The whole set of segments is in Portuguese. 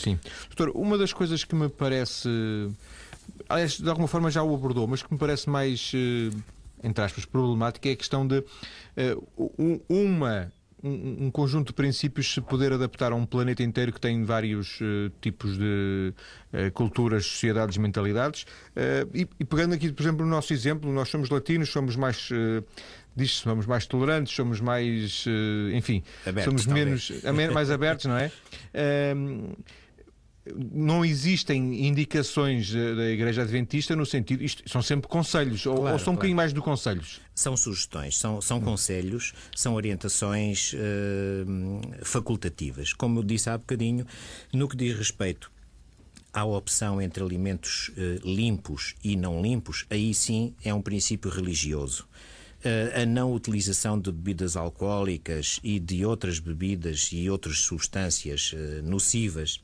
Sim. Doutor, uma das coisas que me parece, aliás, de alguma forma já o abordou, mas que me parece mais, entre aspas, problemática é a questão de um conjunto de princípios se poder adaptar a um planeta inteiro que tem vários tipos de culturas, sociedades, mentalidades. E pegando aqui, por exemplo, o nosso exemplo, nós somos latinos, somos mais... diz-se, somos mais tolerantes, somos mais, enfim, abertos, somos mais abertos, não é? Não existem indicações da Igreja Adventista no sentido... Isto são sempre conselhos, ou são um bocadinho mais do conselhos? São sugestões, são conselhos, são orientações facultativas. Como eu disse há bocadinho, no que diz respeito à opção entre alimentos limpos e não limpos, aí sim é um princípio religioso. A não utilização de bebidas alcoólicas e de outras bebidas e outras substâncias nocivas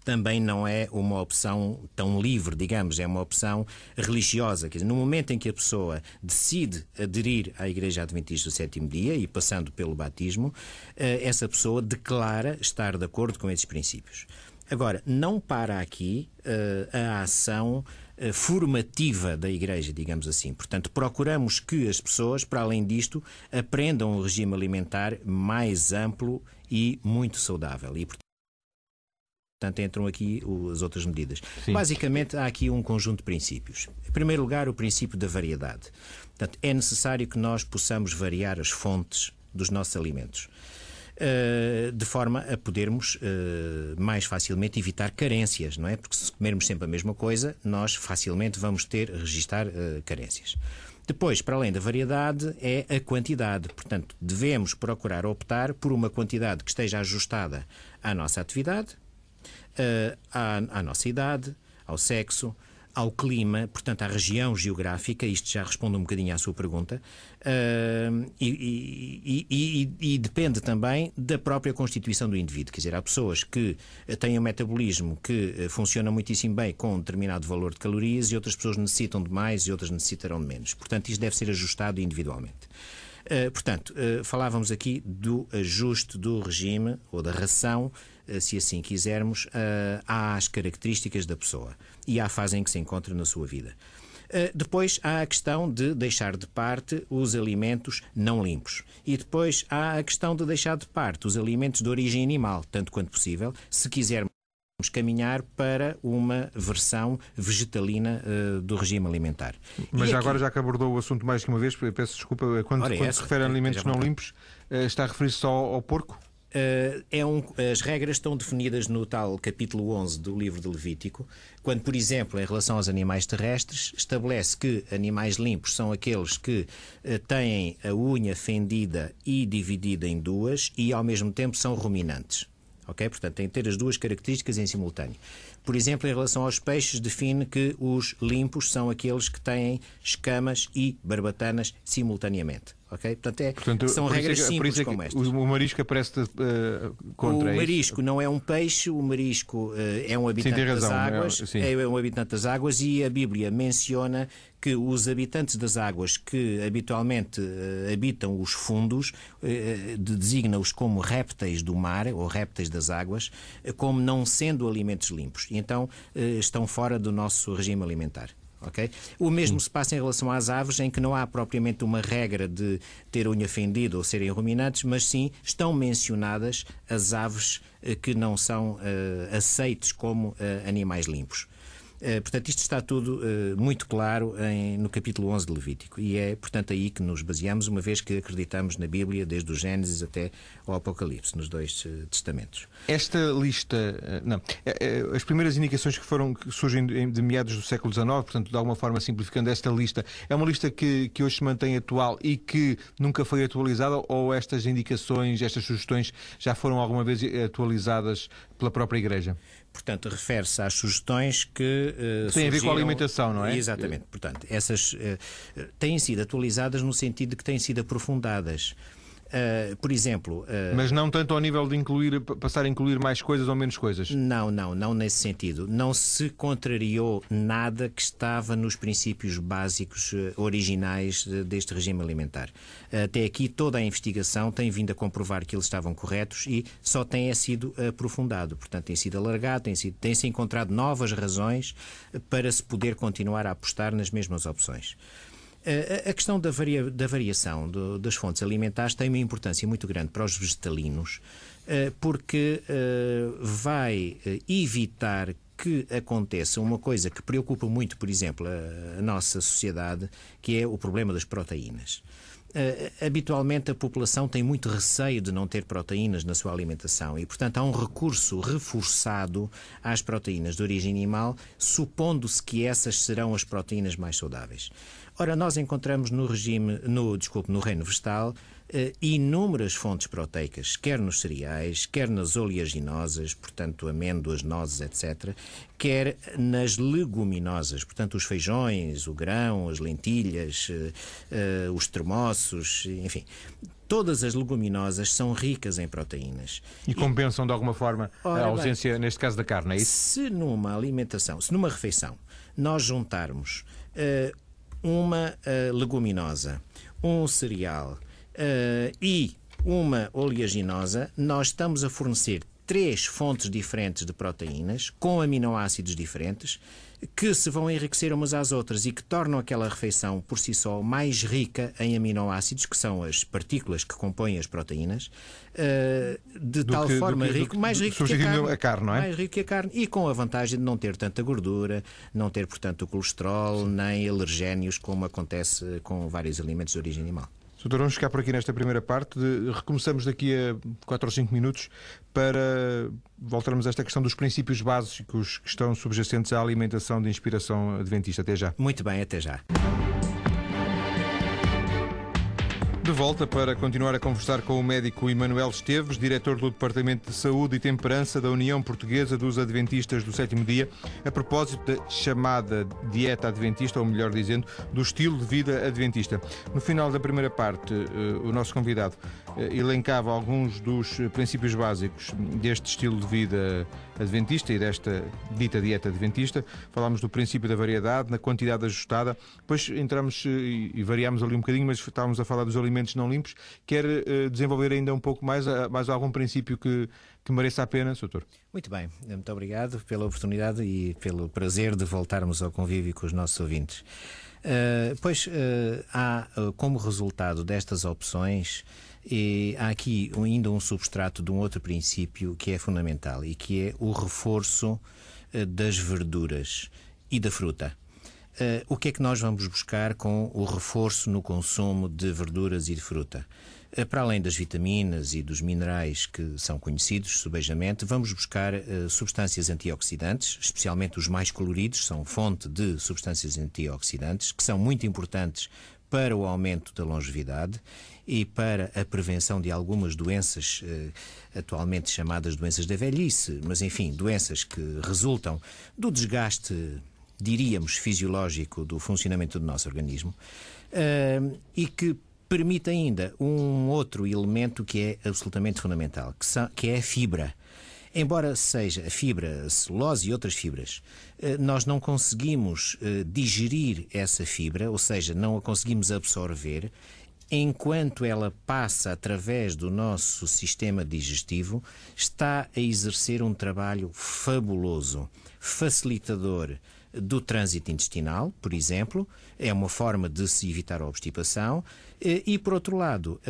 também não é uma opção tão livre, digamos, é uma opção religiosa. Quer dizer, no momento em que a pessoa decide aderir à Igreja Adventista do Sétimo Dia e passando pelo batismo, essa pessoa declara estar de acordo com esses princípios. Agora, não para aqui a ação formativa da Igreja, digamos assim. Portanto, procuramos que as pessoas, para além disto, aprendam um regime alimentar mais amplo e muito saudável. E, portanto, entram aqui as outras medidas. Sim. Basicamente, há aqui um conjunto de princípios. Em primeiro lugar, o princípio da variedade. Portanto, é necessário que nós possamos variar as fontes dos nossos alimentos, de forma a podermos mais facilmente evitar carências, não é? Porque se comermos sempre a mesma coisa, nós facilmente vamos registar carências. Depois, para além da variedade, é a quantidade. Portanto, devemos procurar optar por uma quantidade que esteja ajustada à nossa atividade, à nossa idade, ao sexo, ao clima, portanto, à região geográfica. Isto já responde um bocadinho à sua pergunta. E depende também da própria constituição do indivíduo. Quer dizer, há pessoas que têm um metabolismo que funciona muitíssimo bem com um determinado valor de calorias e outras pessoas necessitam de mais e outras necessitarão de menos. Portanto, isto deve ser ajustado individualmente. Portanto, falávamos aqui do ajuste do regime ou da ração, se assim quisermos, às características da pessoa e à fase em que se encontra na sua vida. Depois há a questão de deixar de parte os alimentos não limpos. E depois há a questão de deixar de parte os alimentos de origem animal, tanto quanto possível, se quisermos caminhar para uma versão vegetalina do regime alimentar. Mas já agora, já que abordou o assunto mais que uma vez, peço desculpa, quando se refere a alimentos não limpos, está a referir-se só ao porco? As regras estão definidas no tal capítulo 11 do livro de Levítico, quando, por exemplo, em relação aos animais terrestres, estabelece que animais limpos são aqueles que têm a unha fendida e dividida em duas e, ao mesmo tempo, são ruminantes. Okay? Portanto, tem que ter as duas características em simultâneo. Por exemplo, em relação aos peixes, define que os limpos são aqueles que têm escamas e barbatanas simultaneamente. Okay? Portanto, são regras simples como estas. O marisco aparece contra o marisco não é um peixe, o marisco é um habitante das águas, é um habitante das águas, e a Bíblia menciona que os habitantes das águas que habitualmente habitam os fundos designa-os como répteis do mar ou répteis das águas, como não sendo alimentos limpos. E então estão fora do nosso regime alimentar. Okay? O mesmo se passa em relação às aves, em que não há propriamente uma regra de ter unha fendida ou serem ruminantes, mas sim estão mencionadas as aves que não são aceites como animais limpos. Portanto, isto está tudo muito claro no capítulo 11 de Levítico, e é, portanto, aí que nos baseamos, uma vez que acreditamos na Bíblia, desde o Gênesis até ao Apocalipse, nos dois testamentos. Esta lista, as primeiras indicações que surgem de meados do século XIX, portanto, de alguma forma simplificando, esta lista, é uma lista que hoje se mantém atual e que nunca foi atualizada, ou estas indicações, estas sugestões já foram alguma vez atualizadas pela própria Igreja? Portanto, refere-se às sugestões que tem a ver com a alimentação, não é? Exatamente. Portanto, essas têm sido atualizadas no sentido de que têm sido aprofundadas. Por exemplo... Mas não tanto ao nível de passar a incluir mais coisas ou menos coisas? Não nesse sentido. Não se contrariou nada que estava nos princípios básicos originais deste regime alimentar. Até aqui toda a investigação tem vindo a comprovar que eles estavam corretos e só tem sido aprofundado. Portanto, tem sido alargado, tem-se encontrado novas razões para se poder continuar a apostar nas mesmas opções. A questão da variação das fontes alimentares tem uma importância muito grande para os vegetalinos, porque vai evitar que aconteça uma coisa que preocupa muito, por exemplo, a nossa sociedade, que é o problema das proteínas. Habitualmente a população tem muito receio de não ter proteínas na sua alimentação e, portanto, há um recurso reforçado às proteínas de origem animal, supondo-se que essas serão as proteínas mais saudáveis. Ora, nós encontramos no reino vegetal inúmeras fontes proteicas, quer nos cereais, quer nas oleaginosas, portanto amêndoas, nozes, etc., quer nas leguminosas, portanto os feijões, o grão, as lentilhas, os termossos, enfim. Todas as leguminosas são ricas em proteínas. E compensam de alguma forma a ausência, neste caso, da carne, é isso? Se numa refeição, nós juntarmos uma leguminosa, um cereal e uma oleaginosa, nós estamos a fornecer 3 fontes diferentes de proteínas, com aminoácidos diferentes, que se vão enriquecer umas às outras e que tornam aquela refeição por si só mais rica em aminoácidos, que são as partículas que compõem as proteínas, de tal forma mais rico que a carne, não é? Mais rico que a carne, e com a vantagem de não ter tanta gordura, não ter, portanto, o colesterol, nem alergénios, como acontece com vários alimentos de origem animal. Doutor, vamos ficar por aqui nesta primeira parte. Recomeçamos daqui a 4 ou 5 minutos para voltarmos a esta questão dos princípios básicos que estão subjacentes à alimentação de inspiração adventista. Até já. Muito bem, até já. De volta para continuar a conversar com o médico Emanuel Esteves, diretor do Departamento de Saúde e Temperança da União Portuguesa dos Adventistas do Sétimo Dia, a propósito da chamada dieta adventista, ou melhor dizendo, do estilo de vida adventista. No final da primeira parte, o nosso convidado elencava alguns dos princípios básicos deste estilo de vida adventista e desta dita dieta adventista. Falámos do princípio da variedade, na quantidade ajustada. Depois entramos e variámos ali um bocadinho, mas estávamos a falar dos alimentos não limpos. Quer desenvolver ainda um pouco mais algum princípio que mereça a pena, Sr. Doutor? Muito bem, muito obrigado pela oportunidade e pelo prazer de voltarmos ao convívio com os nossos ouvintes. Há como resultado destas opções, há aqui ainda um substrato de um outro princípio que é fundamental e que é o reforço das verduras e da fruta. O que é que nós vamos buscar com o reforço no consumo de verduras e de fruta? Para além das vitaminas e dos minerais que são conhecidos subejamente, vamos buscar substâncias antioxidantes, especialmente os mais coloridos, são fonte de substâncias antioxidantes, que são muito importantes para o aumento da longevidade e para a prevenção de algumas doenças atualmente chamadas doenças da velhice, mas enfim, doenças que resultam do desgaste, diríamos, fisiológico do funcionamento do nosso organismo, e que permite ainda um outro elemento que é absolutamente fundamental, que é a fibra. Embora seja a fibra, a celulose e outras fibras, nós não conseguimos digerir essa fibra, ou seja, não a conseguimos absorver, enquanto ela passa através do nosso sistema digestivo, está a exercer um trabalho fabuloso, facilitador do trânsito intestinal, por exemplo, é uma forma de se evitar a obstipação e, por outro lado,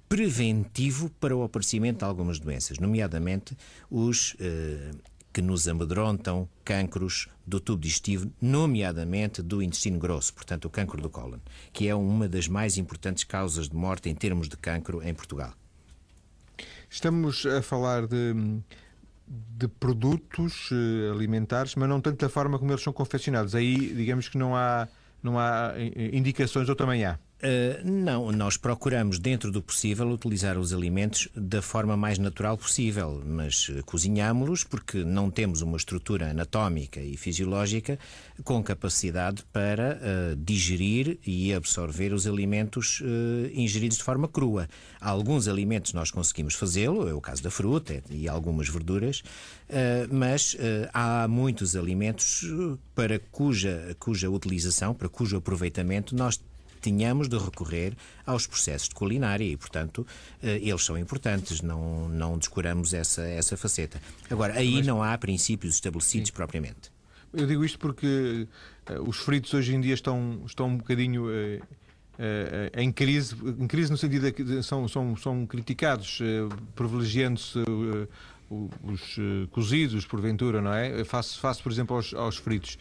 preventivo para o aparecimento de algumas doenças, nomeadamente os que nos amedrontam, cancros do tubo digestivo, nomeadamente do intestino grosso, portanto o cancro do cólon, que é uma das mais importantes causas de morte em termos de cancro em Portugal. Estamos a falar de produtos alimentares, mas não tanto da forma como eles são confeccionados. Aí, digamos que não há indicações, ou também há? Não, nós procuramos, dentro do possível, utilizar os alimentos da forma mais natural possível, mas cozinhámo-los porque não temos uma estrutura anatómica e fisiológica com capacidade para digerir e absorver os alimentos ingeridos de forma crua. Há alguns alimentos nós conseguimos fazê-lo, é o caso da fruta e algumas verduras, mas há muitos alimentos para cuja utilização, para cujo aproveitamento nós tínhamos de recorrer aos processos de culinária e, portanto, eles são importantes, não descuramos essa faceta. Agora, aí não há princípios estabelecidos. Sim. Propriamente. Eu digo isto porque os fritos hoje em dia estão um bocadinho em crise no sentido de que são criticados, privilegiando-se os cozidos, porventura, não é? Face por exemplo, aos fritos,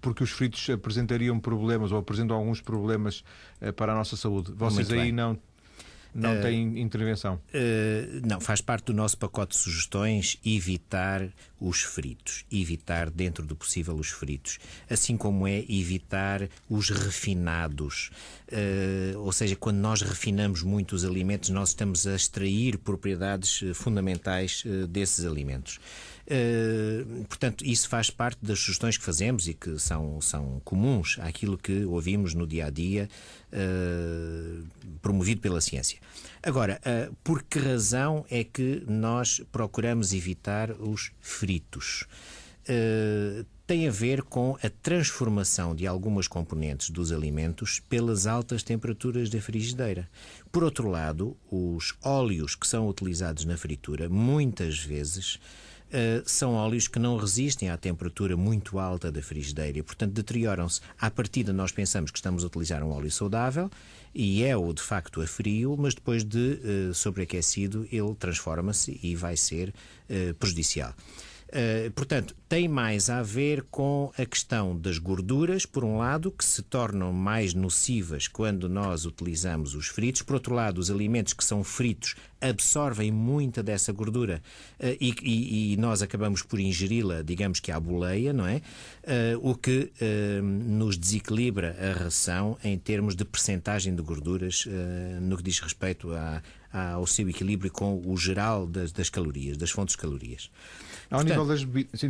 porque os fritos apresentariam problemas ou apresentam alguns problemas para a nossa saúde. Vocês aí não têm intervenção? Não, faz parte do nosso pacote de sugestões evitar os fritos, evitar dentro do possível os fritos, assim como é evitar os refinados. Ou seja, quando nós refinamos muito os alimentos, nós estamos a extrair propriedades fundamentais desses alimentos. Portanto, isso faz parte das sugestões que fazemos e que são comuns àquilo que ouvimos no dia-a-dia, promovido pela ciência. Agora, por que razão é que nós procuramos evitar os fritos? Tem a ver com a transformação de algumas componentes dos alimentos pelas altas temperaturas da frigideira. Por outro lado, os óleos que são utilizados na fritura, muitas vezes, são óleos que não resistem à temperatura muito alta da frigideira e, portanto, deterioram-se. À partida, nós pensamos que estamos a utilizar um óleo saudável e é-o, de facto, a frio, mas depois de sobreaquecido, ele transforma-se e vai ser prejudicial. Portanto, tem mais a ver com a questão das gorduras, por um lado, que se tornam mais nocivas quando nós utilizamos os fritos. Por outro lado, os alimentos que são fritos absorvem muita dessa gordura e nós acabamos por ingeri-la, digamos que à boleia, não é? O que nos desequilibra a ração em termos de percentagem de gorduras no que diz respeito ao seu equilíbrio com o geral das calorias, das fontes de calorias. Ao nível das bebidas.